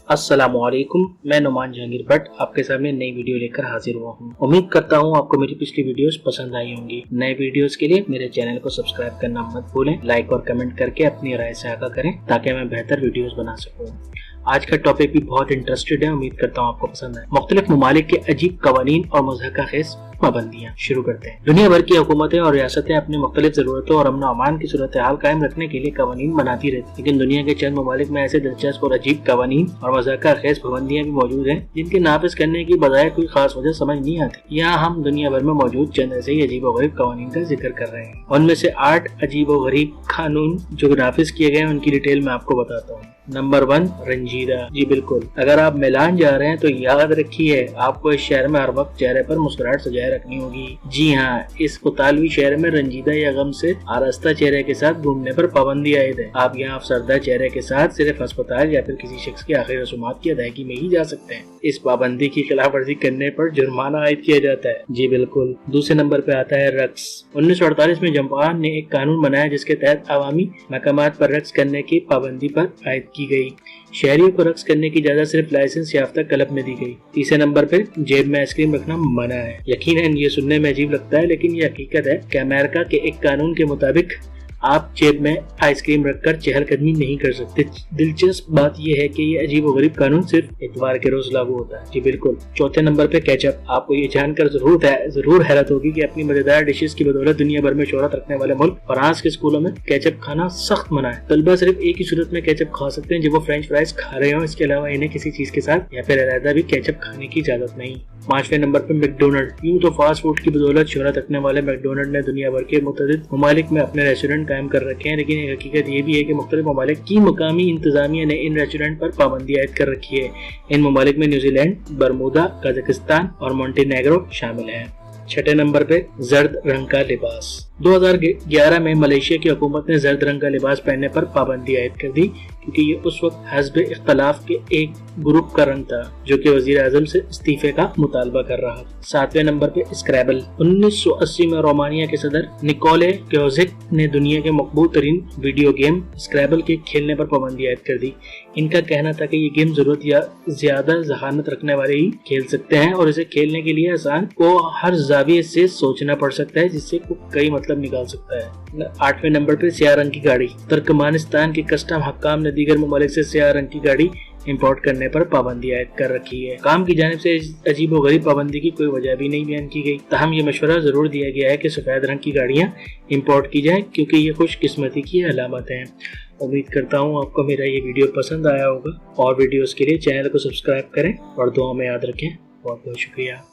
अस्सलामुअलैकुम, मैं नुमान जहांगीर भट्ट आपके सामने नई वीडियो लेकर हाजिर हुआ हूँ। उम्मीद करता हूँ आपको मेरी पिछली वीडियोस पसंद आई होंगी। नए वीडियोस के लिए मेरे चैनल को सब्सक्राइब करना मत भूलें। लाइक और कमेंट करके अपनी राय से आगाह करें ताकि मैं बेहतर वीडियोस बना सकूँ। आज का टॉपिक भी बहुत इंटरेस्टेड है, उम्मीद करता हूँ आपको पसंद है। मुख्तलिफ ममालिक के अजीब कवानीन और मज़हका खेज पाबंदियाँ। शुरू करते हैं। दुनिया भर की हुकूमतें और रियासतें अपनी मुख्तलिफ जरूरतों और अमन अमान की सूरत हाल कायम रखने के लिए कवानीन बनाती रहती, लेकिन दुनिया के चंद ममालिक में ऐसे दिलचस्प और अजीब कवानीन और मज़हका खेज पाबंदियाँ भी मौजूद हैं जिनके नाफिज करने की बजाय कोई खास वजह समझ नहीं आती। यहाँ हम दुनिया भर में मौजूद चंद ऐसे ही अजीब और गरीब कवानीन का जिक्र कर रहे हैं। उनमें से 8 अजीब और गरीब कानून जो नाफिज किए गए उनकी डिटेल में आपको बताता हूँ। नंबर 1, रंजीदा। जी बिल्कुल, अगर आप मिलान जा रहे हैं तो याद रखिए आपको इस शहर में हर वक्त चेहरे पर मुस्कुराहट सजाए रखनी होगी। जी हाँ, इस पुतालवी शहर में रंजीदा या गम से आरास्ता चेहरे के साथ घूमने पर पाबंदी आयद है। आप यहाँ अफसरदा चेहरे के साथ सिर्फ अस्पताल या फिर किसी शख्स की आखिरी रसूमात की अदायगी में ही जा सकते हैं। इस पाबंदी की खिलाफ वर्जी करने पर जुर्माना आयद किया जाता है। जी बिल्कुल। दूसरे नंबर पे आता है रक्स। 1948 में जापान ने एक कानून बनाया जिसके तहत अवामी मकामात पर रक्स करने की पाबंदी पर आयद की गई। शहरियों को रक्स करने की इजाजत सिर्फ लाइसेंस याफ्ता क्लब में दी गई। तीसरे नंबर पे जेब में आइसक्रीम रखना मना है। यकीनन ये सुनने में अजीब लगता है लेकिन ये हकीकत है कि अमेरिका के एक कानून के मुताबिक आप जेब में आइसक्रीम रखकर चहलकदमी नहीं कर सकते। दिलचस्प बात यह है कि ये अजीब और गरीब कानून सिर्फ इतवार के रोज लागू होता है। जी बिल्कुल। चौथे नंबर पे केचप। आपको ये जानकर जरूर हैरत होगी कि अपनी मजेदार डिशेस की बदौलत दुनिया भर में शोहरत रखने वाले मुल्क फ्रांस के स्कूलों में केचप खाना सख्त मना है। तलबा सिर्फ एक ही सूरत में केचप खा सकते हैं जब वो फ्रेंच फ्राइज खा रहे हो, इसके अलावा इन्हें किसी चीज के साथ या फिर अलहदा भी केचप खाने की इजाजत नहीं। 5वें नंबर पे मैकडोनल्ड। यूं तो फास्ट फूड की बदौलत शोहरत रखने वाले मैकडोनल्ड ने दुनिया भर के मुतअद्दिद ममालिक में अपने रेस्टोरेंट कायम कर रखे हैं, लेकिन एक हकीकत ये भी है कि मुख्तलिफ ममालिक की मकामी इंतजामिया ने इन रेस्टोरेंट पर पाबंदी आयद कर रखी है। इन ममालिक में न्यूजीलैंड, बरमूदा, कजाकिस्तान और मोंटेनेग्रो शामिल हैं। 6 नंबर पे जर्द रंग का लिबास। 2011 में मलेशिया की हुकूमत ने जर्द रंग का लिबास पहनने पर पाबंदी आयद कर दी क्योंकि ये उस वक्त हस्ब इख्तलाफ के एक ग्रुप का रंग था जो कि वजीर आजम से इस्तीफे का मुतालबा कर रहा था। 7वें नंबर पे स्क्रैबल। 1980 में रोमानिया के सदर निकोले क्योजिक ने दुनिया के मकबूल तरीन वीडियो गेम स्क्रैबल के खेलने पर पाबंदी आयद कर दी। इनका कहना था कि ये गेम जरूरत या ज्यादा जहानत रखने वाले ही खेल सकते हैं और इसे खेलने के लिए आसान को हर जाविये से सोचना पड़ सकता है जिससे कई मतलब निकाल सकता है। 8वें नंबर पे स्याह रंग की गाड़ी। तुर्कमेनिस्तान के कस्टम हक्काम ने दीगर ममालिक से स्याह रंग की गाड़ी इंपोर्ट करने पर पाबंदी आयद कर रखी है। काम की जानिब से अजीब और गरीब पाबंदी की कोई वजह भी नहीं बयान की गई, ताहम ये मशवरा जरूर दिया गया है कि सफेद रंग की गाड़ियां इंपोर्ट की जाएं क्योंकि ये खुशकिस्मती की अलामत है। उम्मीद करता हूँ आपको मेरा ये वीडियो पसंद आया होगा और वीडियोस के लिए चैनल को सब्सक्राइब करें और दुआ में याद रखें। बहुत बहुत शुक्रिया।